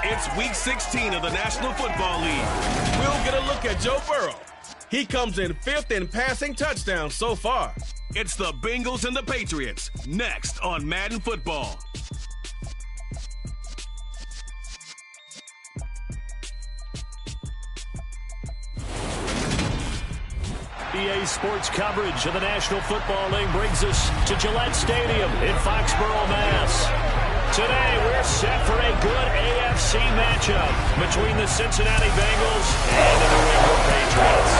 It's Week 16 of the National Football League. We'll get a look at Joe Burrow. He comes in 5th in passing touchdowns so far. It's the Bengals and the Patriots, next on Madden Football. EA Sports coverage of the National Football League brings us to Gillette Stadium in Foxborough, Mass. Today, we're set for a good AFC matchup between the Cincinnati Bengals and the New England Patriots.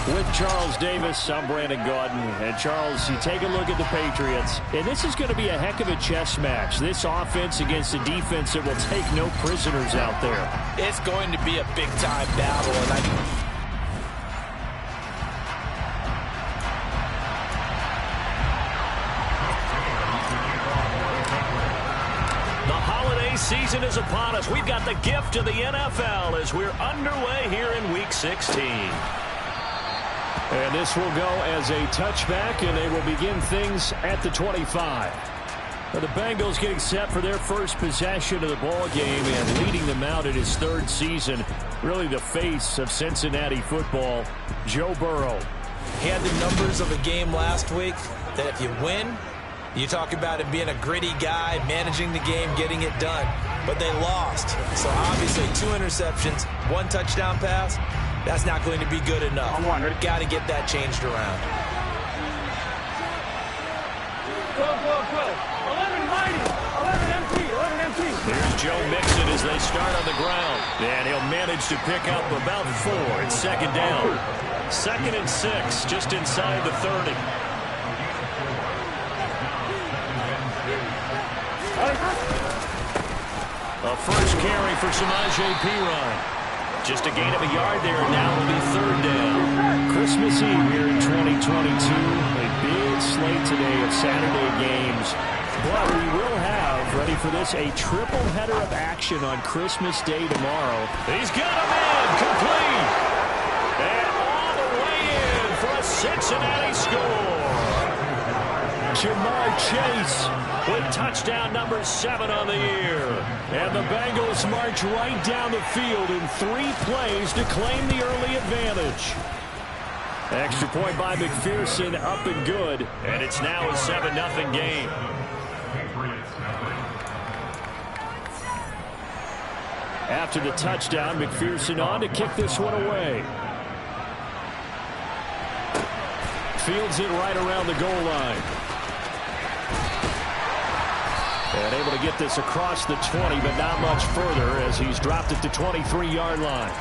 With Charles Davis, I'm Brandon Gaudin. And Charles, you take a look at the Patriots, and this is going to be a heck of a chess match. This offense against a defense that will take no prisoners out there. It's going to be a big-time battle, and season is upon us. We've got the gift of the NFL as we're underway here in Week 16. And this will go as a touchback, and they will begin things at the 25. The Bengals getting set for their first possession of the ball game and leading them out in his 3rd season. Really the face of Cincinnati football, Joe Burrow. He had the numbers of a game last week that if you win, you talk about it being a gritty guy, managing the game, getting it done. But they lost. So obviously 2 interceptions, 1 touchdown pass, that's not going to be good enough. Got to get that changed around. Go. 11 mighty. 11 MT. Here's Joe Mixon as they start on the ground. And he'll manage to pick up about 4. It's 2nd down. 2nd and 6, just inside the 30. A first carry for Samaje Perine. Just a gain of a yard there, and now it'll be 3rd down. Christmas Eve here in 2022. A big slate today of Saturday games. But we will have, ready for this, a triple header of action on Christmas Day tomorrow. He's got him in, complete. And all the way in for a Cincinnati score. Jamar Chase with touchdown number 7 on the year. And the Bengals march right down the field in 3 plays to claim the early advantage. Extra point by McPherson, up and good. And it's now a 7-0 game. After the touchdown, McPherson on to kick this one away. Fields it right around the goal line. And able to get this across the 20, but not much further as he's dropped it to 23-yard line.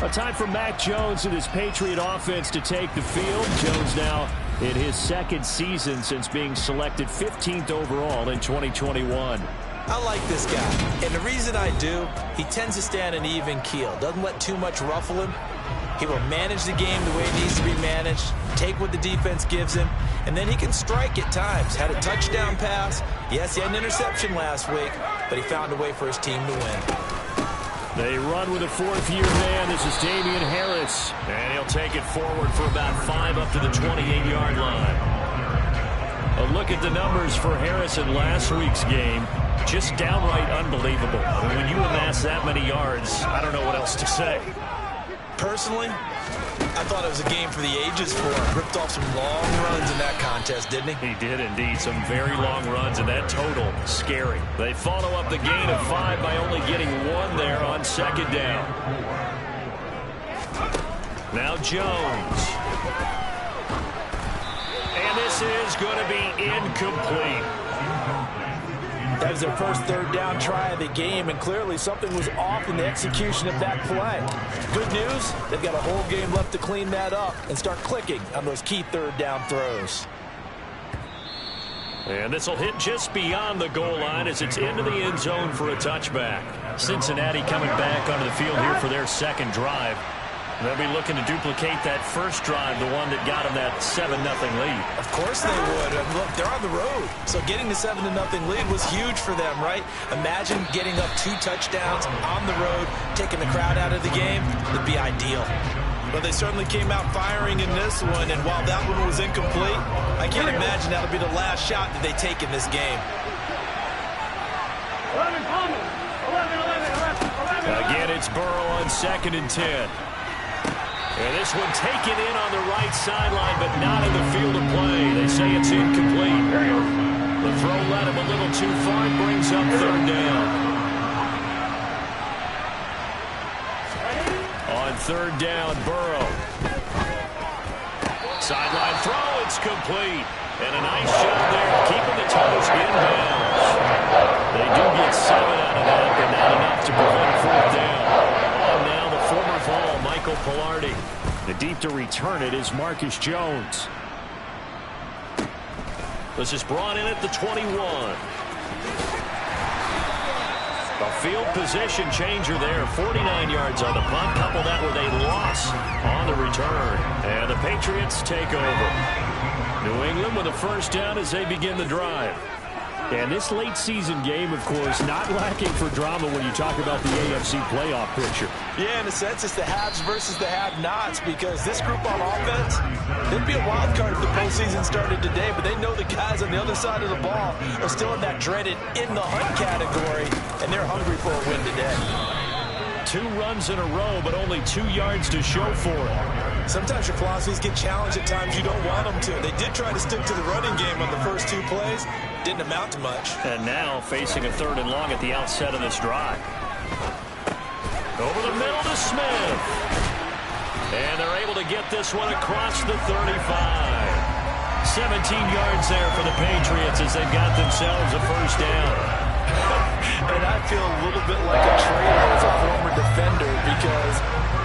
A time for Mac Jones and his Patriot offense to take the field. Jones now in his 2nd season since being selected 15th overall in 2021. I like this guy, and the reason I do, he tends to stand an even keel. Doesn't let too much ruffle him. He will manage the game the way it needs to be managed, take what the defense gives him, and then he can strike at times. Had a touchdown pass. Yes, he had an interception last week, but he found a way for his team to win. They run with a 4th-year man. This is Damian Harris, and he'll take it forward for about 5 up to the 28-yard line. A look at the numbers for Harris in last week's game. Just downright unbelievable. When you amass that many yards, I don't know what else to say. Personally, I thought it was a game for the ages for him. Ripped off some long runs in that contest, didn't he? He did indeed. Some very long runs, and that total, scary. They follow up the gain of 5 by only getting 1 there on 2nd down. Now Jones. And this is going to be incomplete. That was their first 3rd down try of the game, and clearly something was off in the execution of that play. Good news, they've got a whole game left to clean that up and start clicking on those key 3rd down throws. And this will hit just beyond the goal line as it's into the end zone for a touchback. Cincinnati coming back onto the field here for their 2nd drive. They'll be looking to duplicate that first drive, the one that got them that 7-0 lead. Of course they would. Look, they're on the road. So getting the 7-0 lead was huge for them, right? Imagine getting up 2 touchdowns on the road, taking the crowd out of the game. It'd be ideal. Well, they certainly came out firing in this one, and while that one was incomplete, I can't imagine that'll be the last shot that they take in this game. 11 coming. 11. Again, it's Burrow on 2nd and 10. And this one taken in on the right sideline, but not in the field of play. They say it's incomplete. The throw led him a little too far. It brings up 3rd down. On 3rd down, Burrow. Sideline throw, it's complete. And a nice shot there, keeping the toes inbounds. They do get 7 out of that, but not enough to prevent 4th down. And now the former Vol, Michael Pilardi. The deep to return it is Marcus Jones. This is brought in at the 21. A field position changer there. 49 yards on the punt. Couple that with a loss on the return. And the Patriots take over. New England with a 1st down as they begin the drive. And this late season game, of course, not lacking for drama when you talk about the AFC playoff picture. Yeah, in a sense, it's the haves versus the have-nots, because this group on offense, they'd be a wild card if the postseason started today, but they know the guys on the other side of the ball are still in that dreaded in-the-hunt category, and they're hungry for a win today. 2 runs in a row, but only 2 yards to show for it. Sometimes your philosophies get challenged at times you don't want them to. They did try to stick to the running game on the first 2 plays. Didn't amount to much. And now facing a 3rd and long at the outset of this drive. Over the middle to Smith. And they're able to get this one across the 35. 17 yards there for the Patriots as they've got themselves a 1st down. And I feel a little bit like a traitor as a former defender, because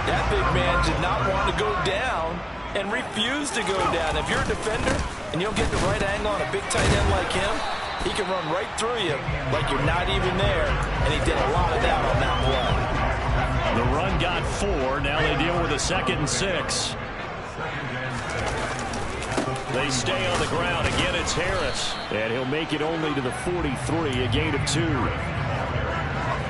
that big man did not want to go down and refused to go down. If you're a defender and you don't get the right angle on a big tight end like him, he can run right through you like you're not even there, and he did a lot of that on that play. The run got 4. Now they deal with a 2nd and 6. They stay on the ground. Again, it's Harris. And he'll make it only to the 43, a gain of 2.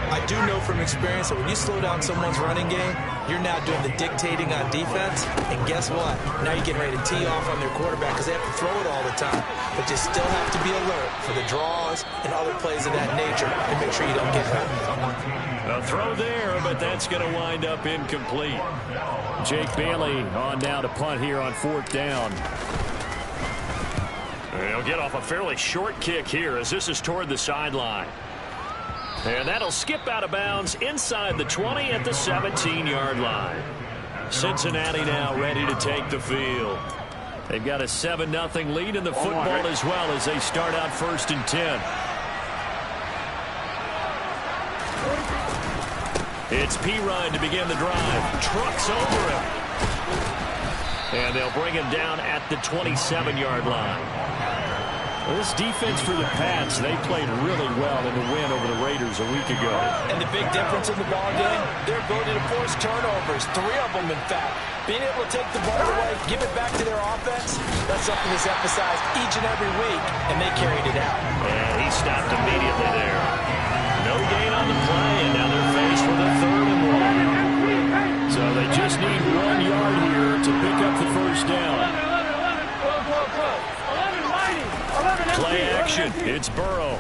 I do know from experience that when you slow down someone's running game, you're now doing the dictating on defense. And guess what? Now you're getting ready to tee off on their quarterback because they have to throw it all the time. But you still have to be alert for the draws and other plays of that nature to make sure you don't get hurt. A throw there, but that's going to wind up incomplete. Jake Bailey on now to punt here on 4th down. They'll get off a fairly short kick here as this is toward the sideline. And that'll skip out of bounds inside the 20 at the 17-yard line. Cincinnati now ready to take the field. They've got a 7-0 lead in the football as well as they start out 1st and 10. It's P-Ryan to begin the drive. Trucks over him. And they'll bring him down at the 27-yard line. This defense for the Pats, they played really well in the win over the Raiders a week ago. And the big difference in the ball game, their ability to force turnovers, 3 of them in fact. Being able to take the ball away, give it back to their offense, that's something that's emphasized each and every week, and they carried it out. And he stopped immediately there. No gain on the play, and now they're faced with a 3rd and 1. So they just need 1 yard here to pick up the 1st down. 11, Play action. It's Burrow.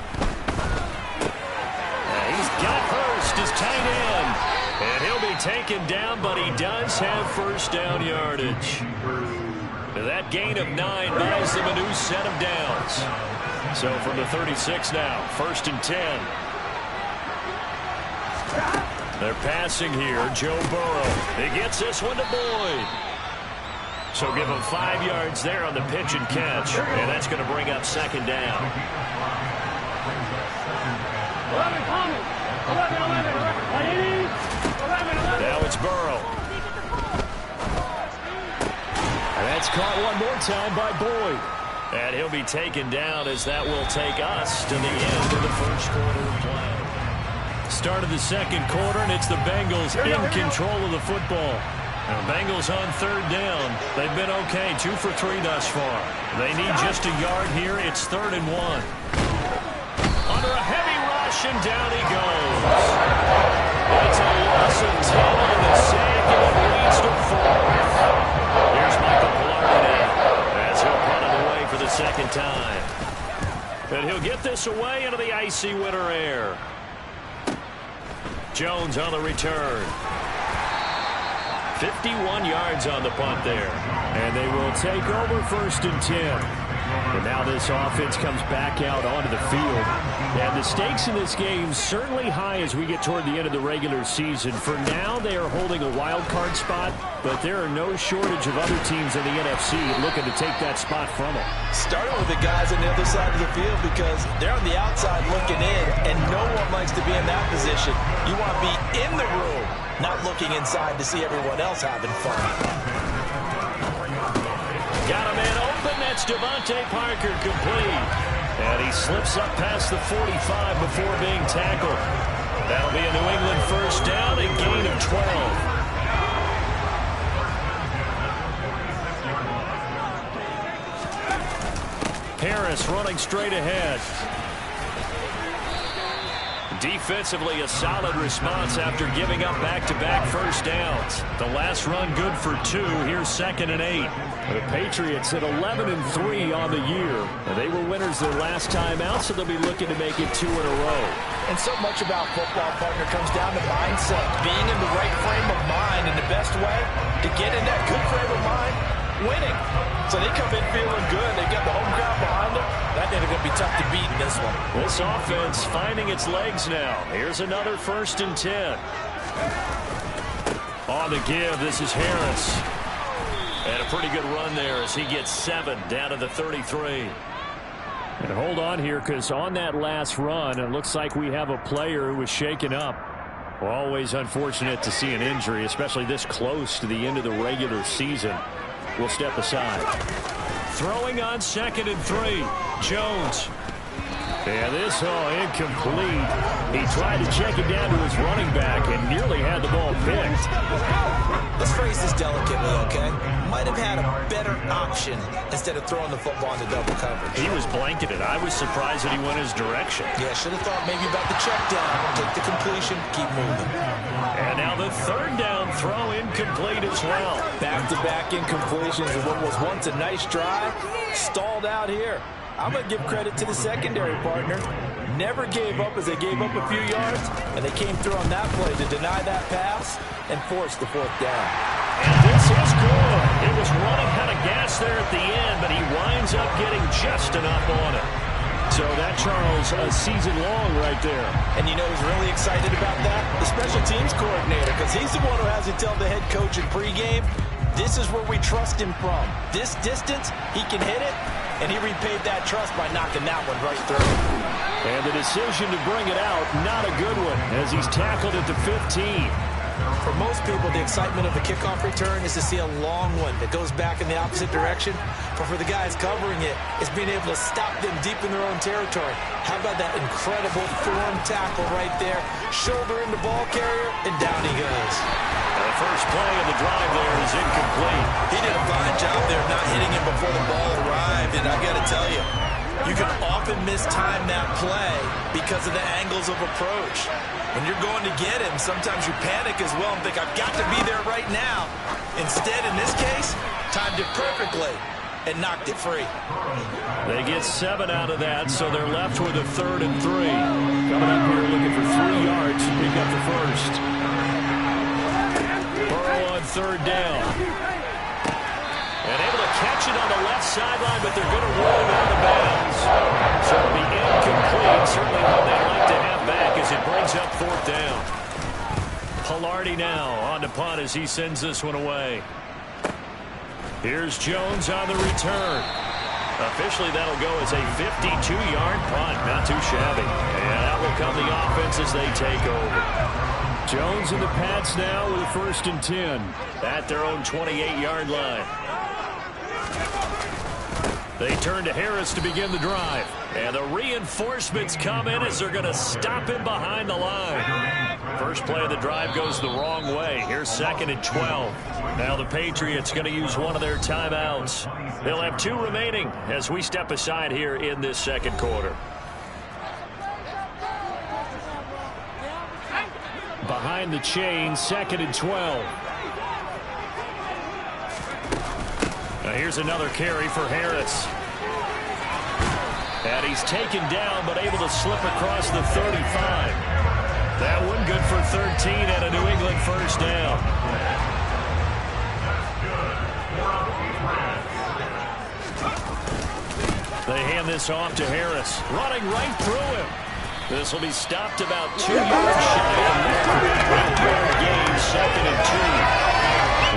He's got Hurst as tight end. And he'll be taken down, but he does have 1st down yardage. That gain of 9 buys them a new set of downs. So from the 36 now, 1st and 10. They're passing here. Joe Burrow. He gets this one to Boyd. So give him 5 yards there on the pitch and catch. And that's going to bring up 2nd down. 11 coming. 11. Now it's Burrow. And that's caught one more time by Boyd. And he'll be taken down as that will take us to the end of the 1st quarter of play. Start of the 2nd quarter, and it's the Bengals in control of the football. The Bengals on third down. They've been okay, 2 for 3 thus far. They need just a yard here. It's 3rd and 1. Under a heavy rush, and down he goes. It's a loss of 10 on the sack, and it leads to 4th. Here's Michael Pilardi now, as he'll punt it away for the second time. And he'll get this away into the icy winter air. Jones on the return. 51 yards on the punt there. And they will take over 1st and 10. And now this offense comes back out onto the field. And the stakes in this game certainly high as we get toward the end of the regular season. For now, they are holding a wild card spot, but there are no shortage of other teams in the NFC looking to take that spot from them. Starting with the guys on the other side of the field because they're on the outside looking in, and no one likes to be in that position. You want to be in the room, not looking inside to see everyone else having fun. Got a man open. That's Devontae Parker complete. And he slips up past the 45 before being tackled. That'll be a New England first down, a gain of 12. Harris running straight ahead. Defensively, a solid response after giving up back-to-back first downs. The last run good for 2. Here's 2nd and 8. The Patriots at 11-3 on the year. They were winners their last time out, so they'll be looking to make it 2 in a row. And so much about football, partner, comes down to mindset. Being in the right frame of mind, and the best way to get in that good frame of mind, winning. So they come in feeling good. They got the home crowd behind them. That they're going to be tough to beat in this one. This offense finding its legs now. Here's another 1st and 10. On the give, this is Harris. And a pretty good run there as he gets 7 down to the 33. And hold on here, because on that last run, it looks like we have a player who was shaken up. Well, always unfortunate to see an injury, especially this close to the end of the regular season. We'll step aside. Throwing on 2nd and 3. Jones. And this incomplete. He tried to check it down to his running back and nearly had the ball picked. Let's phrase this delicately, okay? Might have had a better option instead of throwing the football into double coverage. He was blanketed. I was surprised that he went his direction. Yeah, should have thought maybe about the check down. Take the completion, keep moving. And now the 3rd down throw incomplete as well. Back-to-back incompletions of what was once a nice drive. Stalled out here. I'm going to give credit to the secondary partner. Never gave up as they gave up a few yards, and they came through on that play to deny that pass and force the 4th down. And this is good. It was running out of gas there at the end, but he winds up getting just enough on it. So that, Charles, a season long right there. And you know who's really excited about that? The special teams coordinator, because he's the one who has to tell the head coach in pregame, this is where we trust him from. This distance, he can hit it, and he repaid that trust by knocking that one right through. And the decision to bring it out, not a good one, as he's tackled at the 15. For most people, the excitement of the kickoff return is to see a long one that goes back in the opposite direction. But for the guys covering it, it's being able to stop them deep in their own territory. How about that incredible form tackle right there? Shoulder in the ball carrier, and down he goes. The first play of the drive there is incomplete. He did a fine job there not hitting him before the ball arrived. And I got to tell you, you can often mistime that play because of the angles of approach. When you're going to get him, sometimes you panic as well and think, I've got to be there right now. Instead, in this case, timed it perfectly and knocked it free. They get 7 out of that, so they're left with a 3rd and 3. Coming up here looking for 3 yards to pick up the first. Burrow on 3rd down. And able to catch it on the left sideline, but they're going to roll it out of bounds. So it'll be incomplete. Certainly one they'd like to have back as it brings up 4th down. Pilardi now on to punt as he sends this one away. Here's Jones on the return. Officially, that'll go as a 52-yard punt. Not too shabby. And out will come the offense as they take over. Jones in the Pats now with 1st and 10 at their own 28-yard line. They turn to Harris to begin the drive. And the reinforcements come in as they're going to stop him behind the line. 1st First play of the drive goes the wrong way. Here's 2nd and 12. Now the Patriots going to use one of their timeouts. They'll have 2 remaining as we step aside here in this second quarter. Behind the chain, 2nd and 12. Now here's another carry for Harris. And he's taken down, but able to slip across the 35. That one good for 13 and a New England first down. They hand this off to Harris, running right through him. This will be stopped about 2 yards shy of that. 8-yard gain, 2nd and 2.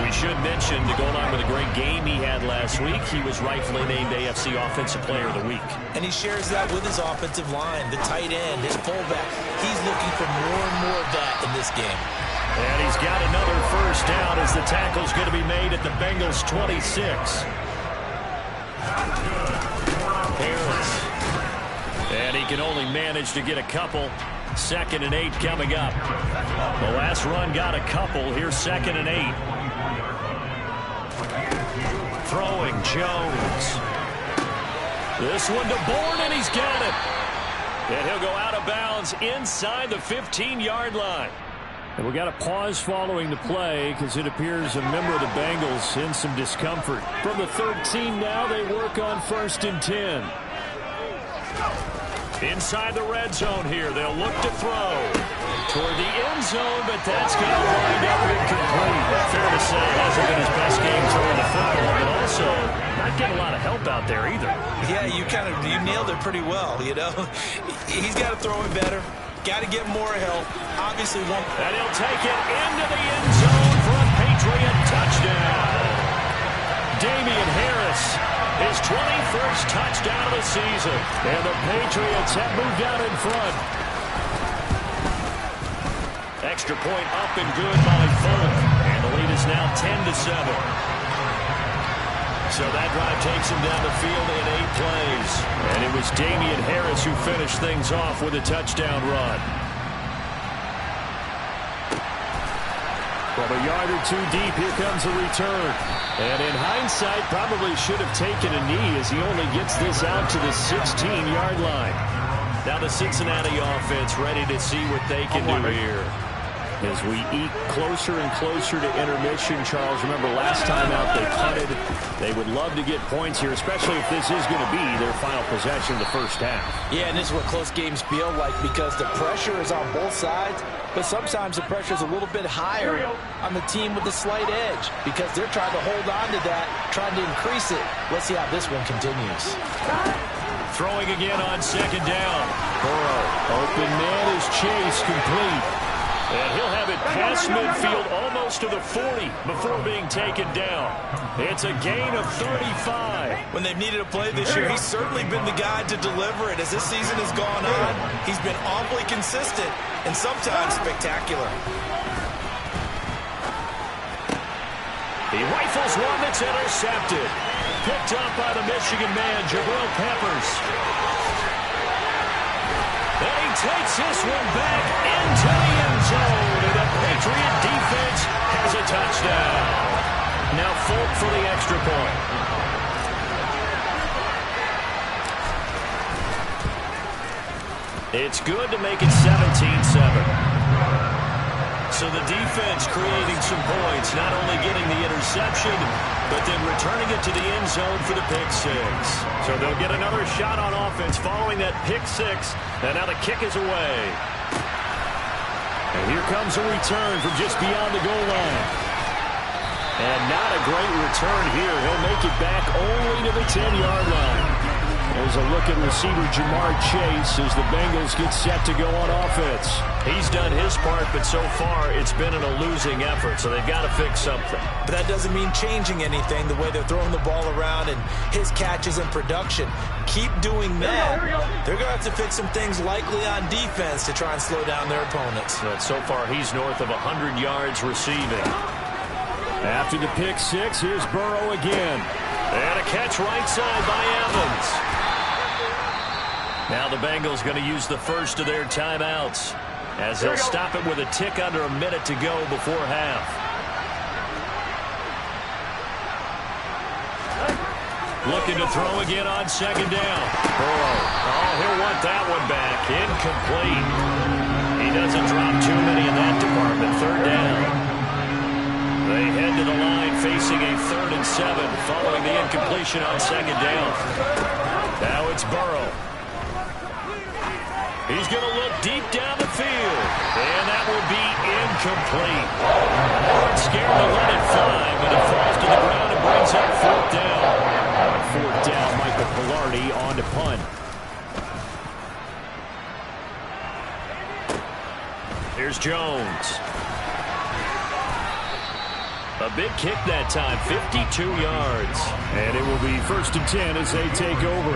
We should mention, to go along with a great game he had last week, he was rightfully named AFC Offensive Player of the Week. And he shares that with his offensive line, the tight end, his fullback. He's looking for more and more of that in this game. And he's got another first down as the tackle's going to be made at the Bengals 26. Harris. And he can only manage to get a couple. 2nd and 8 coming up. The last run got a couple. Here's 2nd and 8. Throwing Jones. This one to Bourne, and he's got it. And he'll go out of bounds inside the 15-yard line. And we got a pause following the play because it appears a member of the Bengals in some discomfort. From the 13 now, they work on 1st and 10. Inside the red zone here, they'll look to throw toward the end zone, but that's going to wind up incomplete. Fair to say, it hasn't been his best game throwing the football, but also not getting a lot of help out there either. Yeah, you nailed it pretty well, you know. He's got to throw it better. Got to get more help. Obviously won't. And he'll take it into the end zone for a Patriot touchdown. Damian Harris, his 21st touchdown of the season. And the Patriots have moved out in front. Extra point up and good by Fulton. And the lead is now 10-7. So that drive takes him down the field in 8 plays. And it was Damian Harris who finished things off with a touchdown run. From a yard or 2 deep, here comes a return. And in hindsight, probably should have taken a knee as he only gets this out to the 16-yard line. Now the Cincinnati offense ready to see what they can do here. As we eat closer and closer to intermission, Charles, remember last time out they punted. They would love to get points here, especially if this is going to be their final possession of the first half. Yeah, and this is what close games feel like because the pressure is on both sides, but sometimes the pressure is a little bit higher on the team with the slight edge because they're trying to hold on to that, trying to increase it. Let's see how this one continues. Throwing again on 2nd down. Burrow, open man is Chase, complete. And he'll have it past midfield almost to the 40 before being taken down. It's a gain of 35. When they've needed a play this year, he's certainly been the guy to deliver it. As this season has gone on, he's been awfully consistent and sometimes spectacular. He rifles one that's intercepted. Picked up by the Michigan man, Jabril Peppers. And he takes this one back into the end zone. And the Patriot defense has a touchdown. Now Fulk for the extra point. It's good to make it 17-7. So the defense creating some points, not only getting the interception, but then returning it to the end zone for the pick 6. So they'll get another shot on offense following that pick 6. And now the kick is away. And here comes a return from just beyond the goal line. And not a great return here. He'll make it back only to the 10-yard line. There's a look at receiver Jamar Chase as the Bengals get set to go on offense. He's done his part, but so far it's been in a losing effort, so they've got to fix something. But that doesn't mean changing anything, the way they're throwing the ball around and his catches and production. Keep doing that. They're going to have to fix some things likely on defense to try and slow down their opponents. But so far he's north of 100 yards receiving. After the pick 6, here's Burrow again. And a catch right side by Evans. Now the Bengals going to use the first of their timeouts. as they'll stop it with a tick under a minute to go before half. Looking to throw again on second down. Burrow. Oh, he'll want that one back. Incomplete. He doesn't drop too many in that department. Third down. They head to the line facing a 3rd and 7 following the incompletion on second down. Now it's Burrow. He's going to look deep down the field. And that will be incomplete. They weren't scared to let it fly, but it falls to the ground and brings up 4th down. On 4th down, Michael Pilardi on to punt. Here's Jones. A big kick that time, 52 yards. And it will be 1st and 10 as they take over.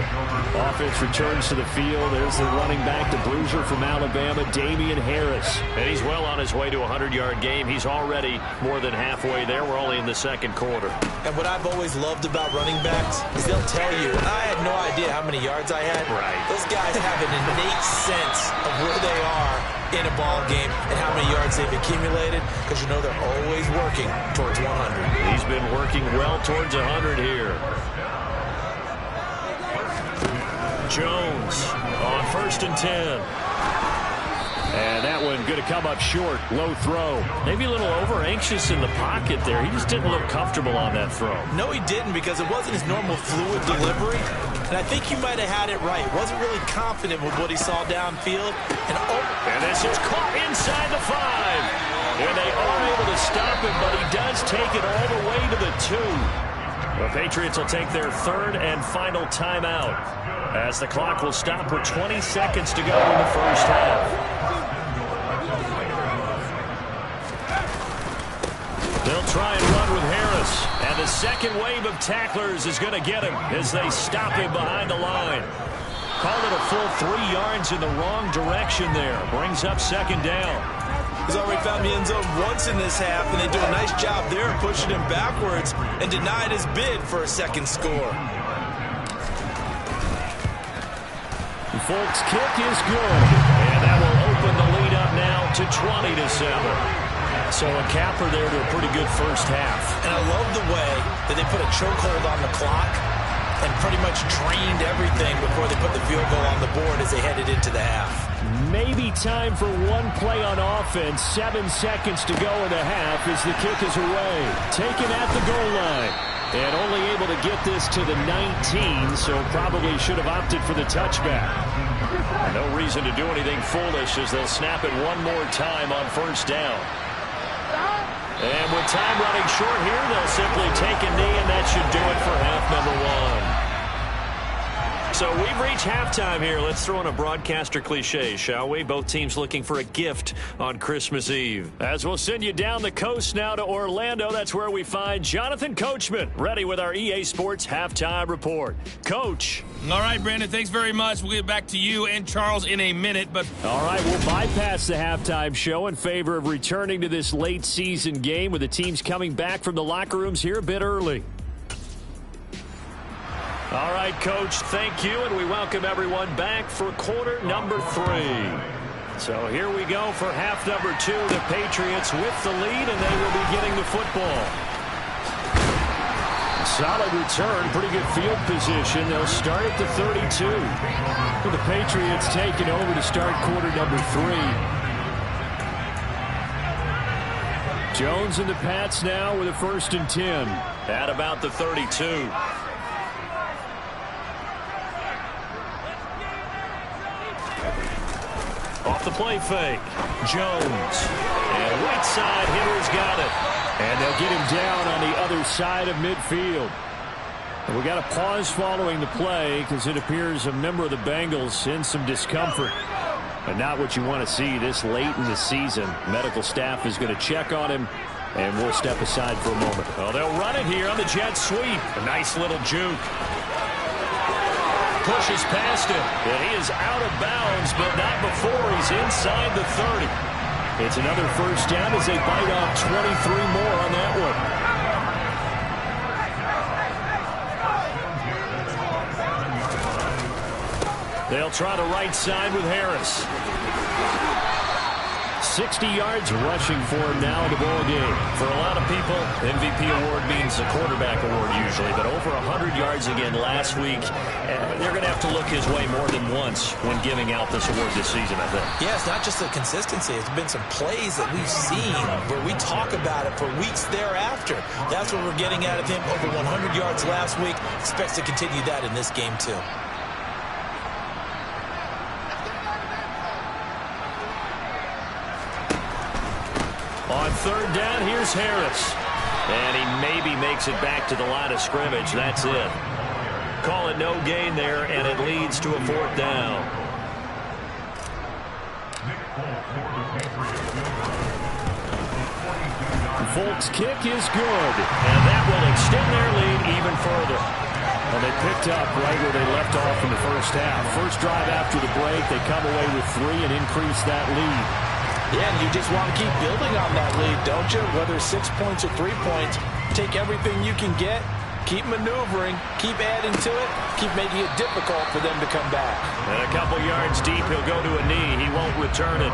Offense returns to the field. There's the running back, the bruiser from Alabama, Damian Harris. And he's well on his way to a 100-yard game. He's already more than halfway there. We're only in the 2nd quarter. And what I've always loved about running backs is they'll tell you, I had no idea how many yards I had. Right. Those guys have an innate sense of where they are in a ball game and how many yards they've accumulated, because you know they're always working towards 100. He's been working well towards 100 here. Jones on 1st and 10. And that one going to come up short. Low throw. Maybe a little over-anxious in the pocket there. He just didn't look comfortable on that throw. No, he didn't, because it wasn't his normal fluid delivery. And I think he might have had it right. Wasn't really confident with what he saw downfield. And this is caught inside the 5. And they are able to stop him, but he does take it all the way to the 2. The Patriots will take their 3rd and final timeout, as the clock will stop with 20 seconds to go in the first half. They'll try and run with Harris. And the second wave of tacklers is going to get him as they stop him behind the line. Called it a full 3 yards in the wrong direction there. Brings up 2nd down. He's already found the end zone once in this half, and they do a nice job there of pushing him backwards and denied his bid for a 2nd score. Folks' kick is good. And that will open the lead up now to 20-7. So a capper there to a pretty good first half. And I love the way that they put a chokehold on the clock and pretty much drained everything before they put the field goal on the board as they headed into the half. Maybe time for one play on offense. 7 seconds to go in the half as the kick is away. Taken at the goal line. And only able to get this to the 19, so probably should have opted for the touchback. No reason to do anything foolish as they'll snap it one more time on 1st down. And with time running short here, they'll simply take a knee, and that should do it for half number 1. So we've reached halftime here. Let's throw in a broadcaster cliche, shall we? Both teams looking for a gift on Christmas Eve. As we'll send you down the coast now to Orlando, that's where we find Jonathan Coachman, ready with our EA Sports Halftime Report. Coach. All right, Brandon, thanks very much. We'll get back to you and Charles in a minute. But all right, we'll bypass the halftime show in favor of returning to this late season game with the teams coming back from the locker rooms here a bit early. All right, Coach, thank you, and we welcome everyone back for quarter number 3. So here we go for half number 2. The Patriots with the lead, and they will be getting the football. Solid return, pretty good field position. They'll start at the 32. With the Patriots taking over to start quarter number 3. Jones and the Pats now with a 1st and 10. At about the 32. Off the play fake. Jones. And right side hitter's got it. And they'll get him down on the other side of midfield. And we got a pause following the play because it appears a member of the Bengals in some discomfort. And not what you want to see this late in the season. Medical staff is going to check on him, and we'll step aside for a moment. Oh, they'll run it here on the jet sweep. A nice little juke. Pushes past him. And he is out of bounds, but not before he's inside the 30. It's another 1st down as they bite off 23 more on that one. They'll try the right side with Harris. 60 yards rushing for him now in the ball game. For a lot of people, MVP award means the quarterback award usually, but over 100 yards again last week. They're going to have to look his way more than once when giving out this award this season, I think. Yeah, it's not just the consistency. It's been some plays that we've seen where we talk about it for weeks thereafter. That's what we're getting out of him. Over 100 yards last week. Expects to continue that in this game, too. On third down, here's Harris. And he maybe makes it back to the line of scrimmage. That's it. Call it no gain there, and it leads to a fourth down. Folk's kick is good. And that will extend their lead even further. Well, they picked up right where they left off in the first half. First drive after the break, they come away with 3 and increase that lead. Yeah, and you just want to keep building on that lead, don't you? Whether 6 points or 3 points, take everything you can get, keep maneuvering, keep adding to it, keep making it difficult for them to come back. And a couple yards deep, he'll go to a knee. He won't return it.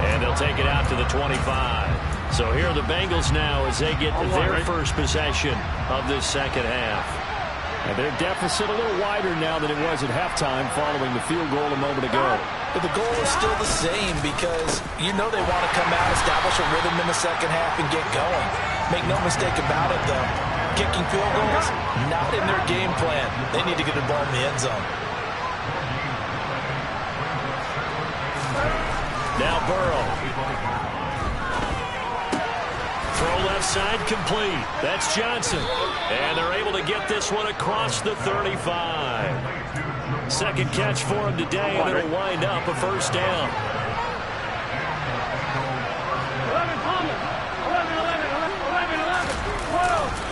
And they'll take it out to the 25. So here are the Bengals now as they get their first possession of this second half. And their deficit a little wider now than it was at halftime following the field goal a moment ago. But the goal is still the same because you know they want to come out, establish a rhythm in the second half, and get going. Make no mistake about it, though. Kicking field goals, not in their game plan. They need to get the ball in the end zone. Now Burrow. Throw left side complete. That's Johnson. And they're able to get this one across the 35. Second catch for him today, and it'll wind up a first down. 11 Thomas. 11,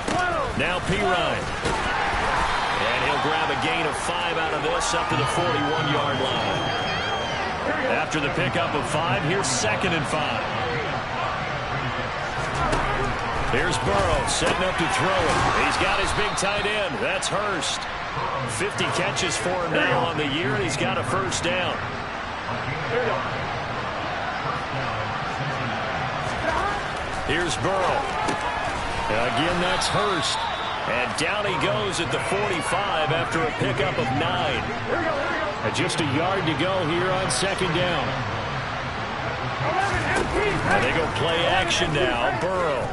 12. Now Pirine. And he'll grab a gain of 5 out of this up to the 41-yard line. After the pickup of 5, here's 2nd and 5. Here's Burrow setting up to throw it. He's got his big tight end. That's Hurst. 50 catches for him now on the year, and he's got a first down. Here's Burrow. Again, that's Hurst. And down he goes at the 45 after a pickup of 9. And just a yard to go here on second down. And they go play action now. Burrow.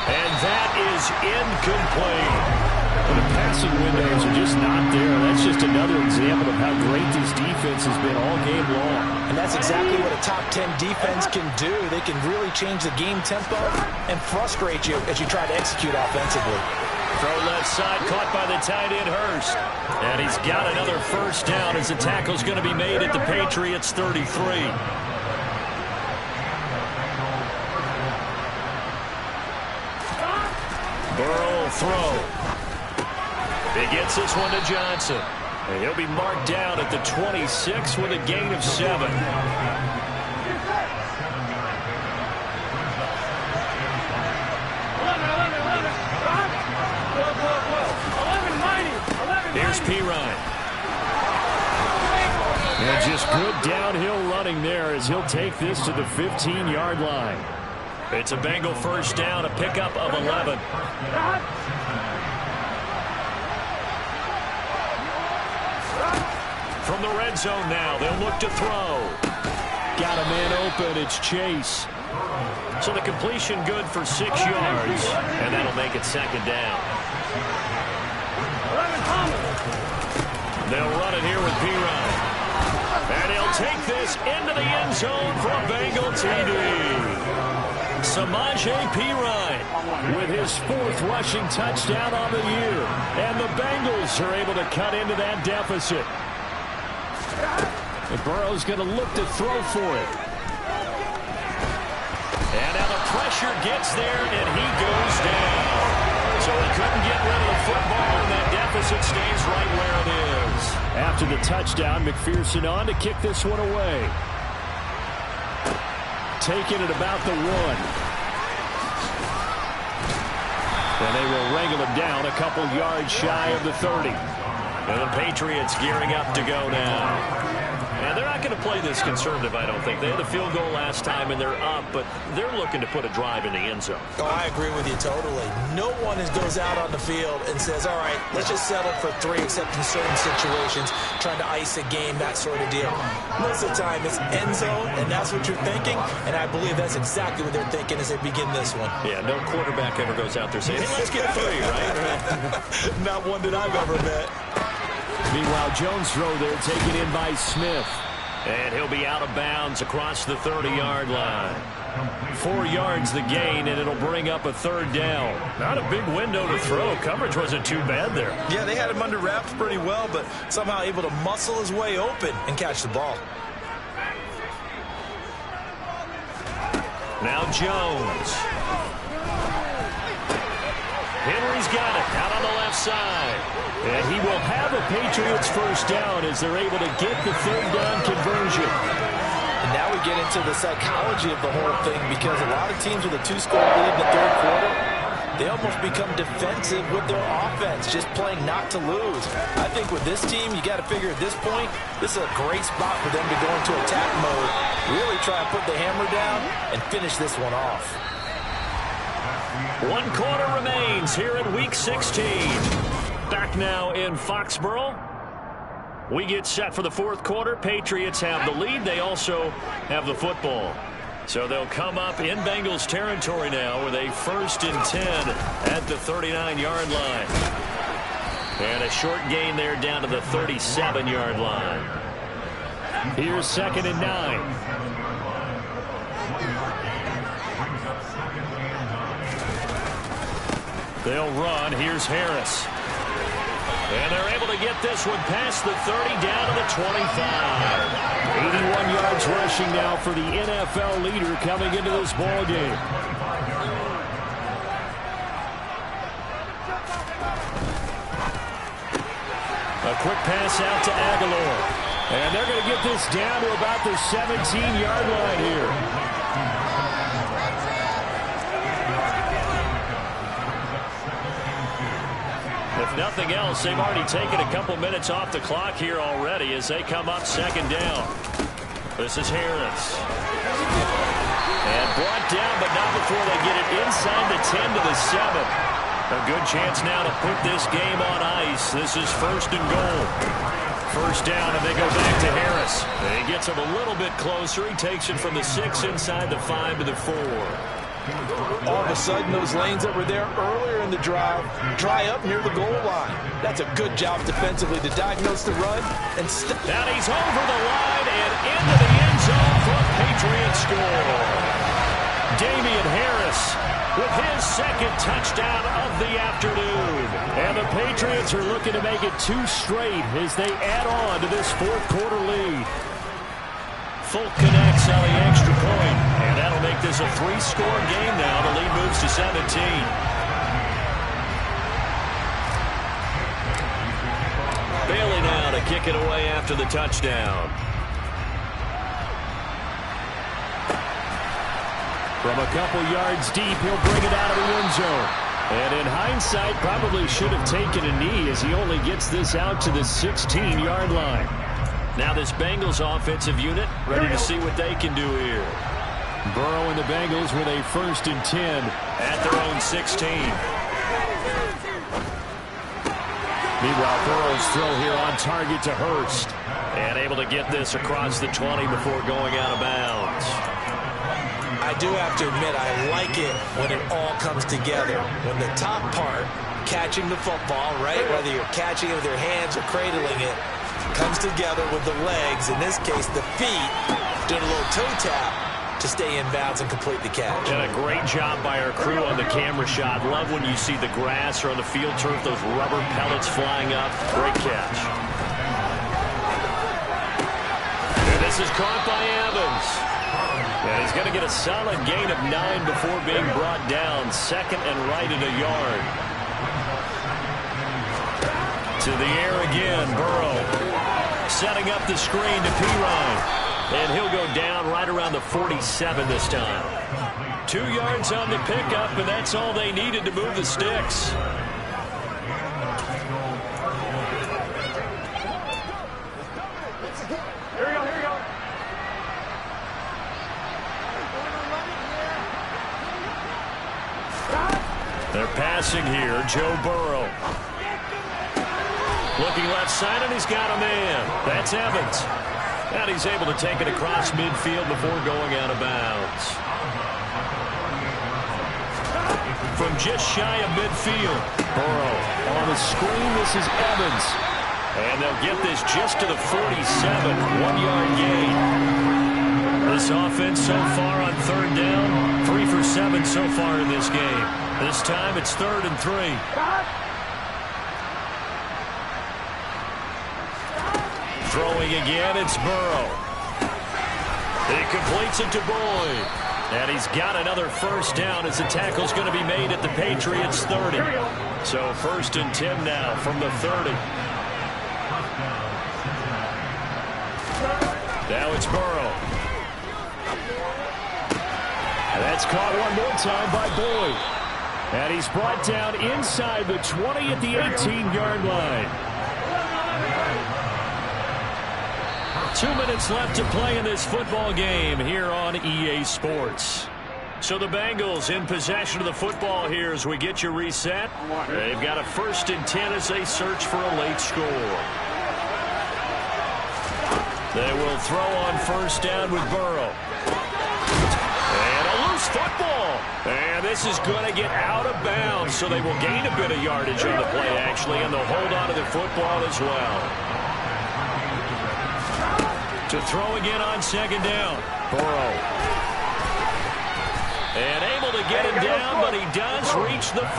And that is incomplete. Well, the passing windows are just not there. That's just another example of how great this defense has been all game long. And that's exactly what a top 10 defense can do. They can really change the game tempo and frustrate you as you try to execute offensively. Throw left side, caught by the tight end Hurst. And he's got another first down as the tackle's going to be made at the Patriots 33. Burrow will throw. He gets this one to Johnson. And he'll be marked down at the 26 with a gain of 7. Here's Pirine. And just good downhill running there as he'll take this to the 15-yard line. It's a Bengal first down, a pickup of 11. From the red zone now, they'll look to throw. Got a man open, it's Chase. So the completion good for 6 yards, and that'll make it second down. They'll run it here with Pirine. And he'll take this into the end zone for a Bengal TD. Samaje Pirine with his 4th rushing touchdown on the year. And the Bengals are able to cut into that deficit. And Burrow's going to look to throw for it. And now the pressure gets there, and he goes down. So he couldn't get rid of the football, and that deficit stays right where it is. After the touchdown, McPherson on to kick this one away. Taking it about the 1. And they will wrangle him down a couple yards shy of the 30. And the Patriots gearing up to go now. Yeah, they're not going to play this conservative, I don't think. They had a field goal last time, and they're up, but they're looking to put a drive in the end zone. Oh, I agree with you totally. No one goes out on the field and says, all right, let's just settle for 3, except in certain situations, trying to ice a game, that sort of deal. Most of the time, it's end zone, and that's what you're thinking, and I believe that's exactly what they're thinking as they begin this one. Yeah, no quarterback ever goes out there saying, hey, let's get 3, right? Not one that I've ever met. Meanwhile, Jones' throw there taken in by Smith. And he'll be out of bounds across the 30-yard line. 4 yards the gain, and it'll bring up a 3rd down. Not a big window to throw. Coverage wasn't too bad there. Yeah, they had him under wraps pretty well, but somehow able to muscle his way open and catch the ball. Now Jones. Henry's got it out on the left side. And he will have a Patriots first down as they're able to get the 3rd down conversion. And now we get into the psychology of the whole thing, because a lot of teams with a 2-score lead in the 3rd quarter, they almost become defensive with their offense, just playing not to lose. I think with this team, you got to figure at this point, this is a great spot for them to go into attack mode, really try and put the hammer down and finish this one off. 1 quarter remains here in Week 16. Back now in Foxborough. We get set for the 4th quarter. Patriots have the lead. They also have the football. So they'll come up in Bengals territory now with a 1st and 10 at the 39-yard line. And a short gain there down to the 37-yard line. Here's 2nd and 9. They'll run. Here's Harris. And they're able to get this one past the 30 down to the 25. 81 yards rushing now for the NFL leader coming into this ball game. A quick pass out to Aguilar. And they're going to get this down to about the 17-yard line here. If nothing else, they've already taken a couple minutes off the clock here already as they come up 2nd down. This is Harris. And brought down, but not before they get it inside the 10 to the 7. A good chance now to put this game on ice. This is 1st and goal. 1st down, and they go back to Harris. And he gets him a little bit closer. He takes it from the 6 inside the 5 to the 4. All of a sudden, those lanes that were there earlier in the drive dry up near the goal line. That's a good job defensively to diagnose the run. And now he's over the line and into the end zone for a Patriot score. Damian Harris with his 2nd touchdown of the afternoon. And the Patriots are looking to make it 2 straight as they add on to this 4th quarter lead. Folk connects on the extra point, and that'll make this a 3-score game now. The lead moves to 17. Bailey now to kick it away after the touchdown. From a couple yards deep, he'll bring it out of the end zone. And in hindsight, probably should have taken a knee as he only gets this out to the 16-yard line. Now this Bengals offensive unit ready to see what they can do here. Burrow and the Bengals with a 1st and 10 at their own 16. Meanwhile, Burrow's throw here on target to Hurst. And able to get this across the 20 before going out of bounds. I do have to admit, I like it when it all comes together. When the top part, catching the football, right, whether you're catching it with your hands or cradling it, comes together with the legs, in this case the feet, doing a little toe tap to stay in bounds and complete the catch. And a great job by our crew on the camera shot. Love when you see the grass or on the field turf, those rubber pellets flying up. Great catch. And this is caught by Evans. And he's going to get a solid gain of 9 before being brought down. 2nd and right at a yard. To the air again, Burrow. Setting up the screen to Pirine. And he'll go down right around the 47 this time. 2 yards on the pickup, and that's all they needed to move the sticks. Here we go, here we go. passing here, Joe Burrow. Looking left side, and he's got a man. That's Evans. And he's able to take it across midfield before going out of bounds. From just shy of midfield, Burrow on the screen. This is Evans. And they'll get this just to the 47, 1-yard gain. This offense so far on third down, 3 for 7 so far in this game. This time it's 3rd and 3. Throwing again, it's Burrow. He completes it to Boyd. And he's got another first down as the tackle's going to be made at the Patriots' 30. So 1st and 10 now from the 30. Now it's Burrow. And that's caught one more time by Boyd. And he's brought down inside the 20 at the 18-yard line. 2 minutes left to play in this football game here on EA Sports. So the Bengals in possession of the football here as we get you reset. They've got a 1st and 10 as they search for a late score. They will throw on 1st down with Burrow. And a loose football. And this is going to get out of bounds, so they will gain a bit of yardage on the play, actually, and they'll hold on to the football as well. To throw again on 2nd down. Burrow. And able to get him down, but he does reach the 5.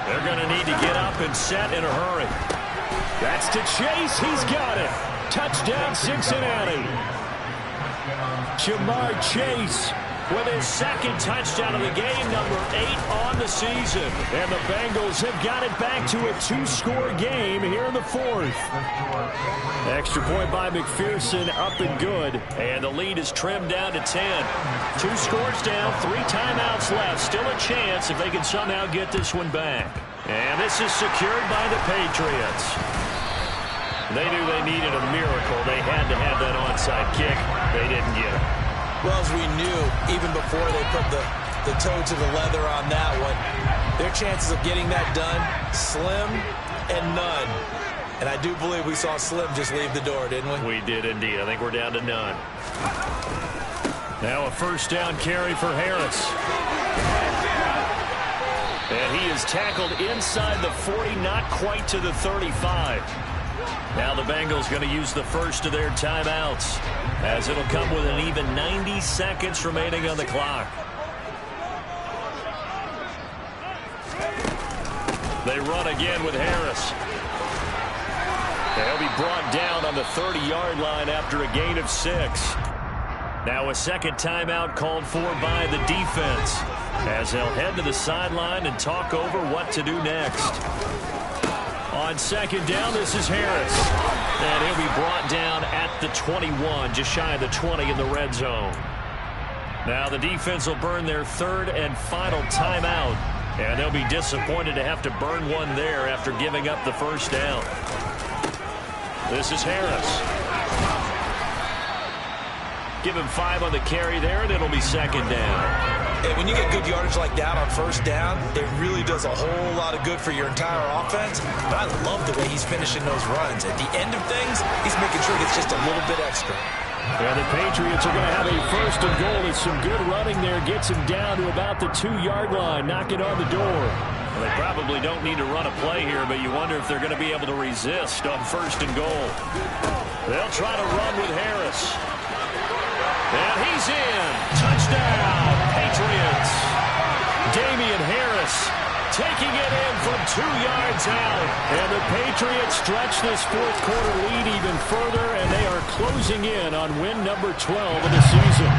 They're going to need to get up and set in a hurry. That's to Chase. He's got it. Touchdown, Cincinnati. Jamar Chase with his 2nd touchdown of the game, number 8 on the season. And the Bengals have got it back to a 2-score game here in the 4th. Extra point by McPherson, up and good. And the lead is trimmed down to 10. 2 scores down, 3 timeouts left. Still a chance if they can somehow get this one back. And this is secured by the Patriots. They knew they needed a miracle. They had to have that onside kick. They didn't get it. Well, as we knew, even before they put the toe to the leather on that one, their chances of getting that done, slim and none. And I do believe we saw Slim just leave the door, didn't we? We did indeed. I think we're down to none. Now a 1st down carry for Harris. And he is tackled inside the 40, not quite to the 35. Now the Bengals going to use the 1st of their timeouts, as it'll come with an even 90 seconds remaining on the clock. They run again with Harris. They'll be brought down on the 30-yard line after a gain of 6. Now a 2nd timeout called for by the defense, as they'll head to the sideline and talk over what to do next. On 2nd down, this is Harris. And he'll be brought down at the 21, just shy of the 20 in the red zone. Now the defense will burn their 3rd and final timeout. And they'll be disappointed to have to burn one there after giving up the 1st down. This is Harris. Give him 5 on the carry there, and it'll be 2nd down. And when you get good yardage like that on 1st down, it really does a whole lot of good for your entire offense. But I love the way he's finishing those runs. At the end of things, he's making sure it's just a little bit extra. Yeah, the Patriots are going to have a 1st and goal. It's some good running there. Gets him down to about the 2-yard line. Knock it on the door. Well, they probably don't need to run a play here, but you wonder if they're going to be able to resist on 1st and goal. They'll try to run with Harris. And he's in. Touchdown, Patriots. Damian Harris taking it in from 2 yards out. And the Patriots stretch this 4th quarter lead even further, and they are closing in on win number 12 of the season.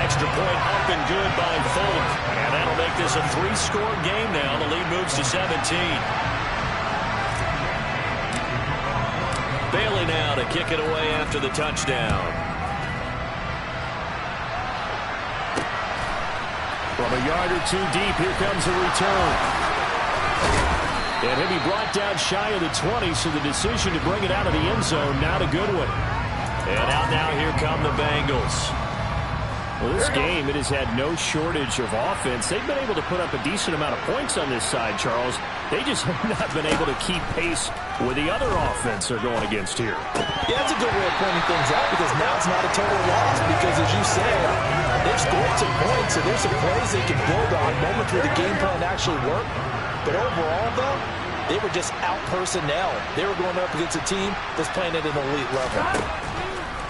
Extra point up and good by Fulton. And that'll make this a 3-score game now. The lead moves to 17. Bailey now to kick it away after the touchdown. From a yard or 2 deep, here comes a return. And he'll be brought down shy of the 20, so the decision to bring it out of the end zone, not a good one. And out now, here come the Bengals. Well, this game, it has had no shortage of offense. They've been able to put up a decent amount of points on this side, Charles. They just have not been able to keep pace with the other offense they're going against here. Yeah, that's a good way of pointing things out because now it's not a total loss because, as you said, they've scored some points, so there's some plays they can build on, moments where the game plan actually worked. But overall, though, they were just out-personnel. They were going up against a team that's playing at an elite level.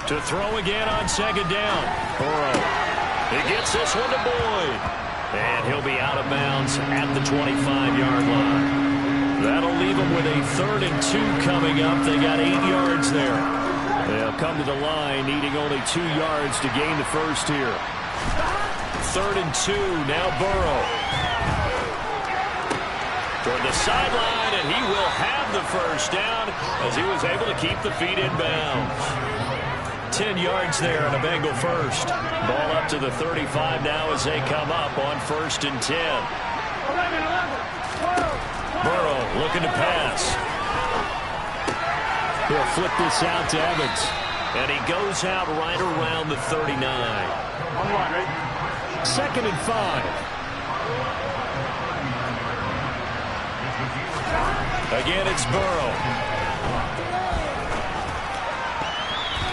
To throw again on second down. Burrow. He gets this one to Boyd. And he'll be out of bounds at the 25-yard line. That'll leave them with a 3rd and 2 coming up. They got 8 yards there. They'll come to the line needing only 2 yards to gain the first here. 3rd and 2. Now Burrow. Toward the sideline, and he will have the first down as he was able to keep the feet in bounds. 10 yards there and a Bengal first. Ball up to the 35 now as they come up on 1st and 10. Burrow looking to pass. He'll flip this out to Evans. And he goes out right around the 39. 2nd and 5. Again, it's Burrow.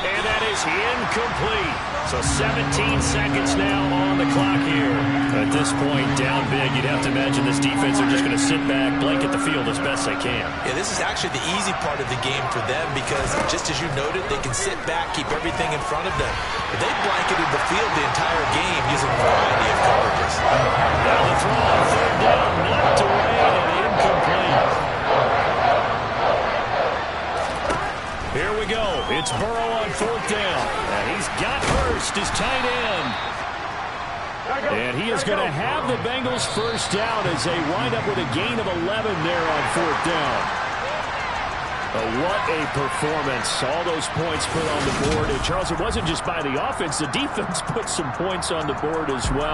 And that is incomplete. So 17 seconds now on the clock here. At this point, down big, you'd have to imagine this defense are just going to sit back, blanket the field as best they can. Yeah, this is actually the easy part of the game for them because, just as you noted, they can sit back, keep everything in front of them. But they blanketed the field the entire game using a variety of coverages. Now the throw on 3rd down, knocked away and incomplete. Here we go. It's Burrow on 4th down. And he's got Hurst, his tight end. And he is going to have the Bengals first down as they wind up with a gain of 11 there on 4th down. What a performance. All those points put on the board. And Charles, it wasn't just by the offense. The defense put some points on the board as well.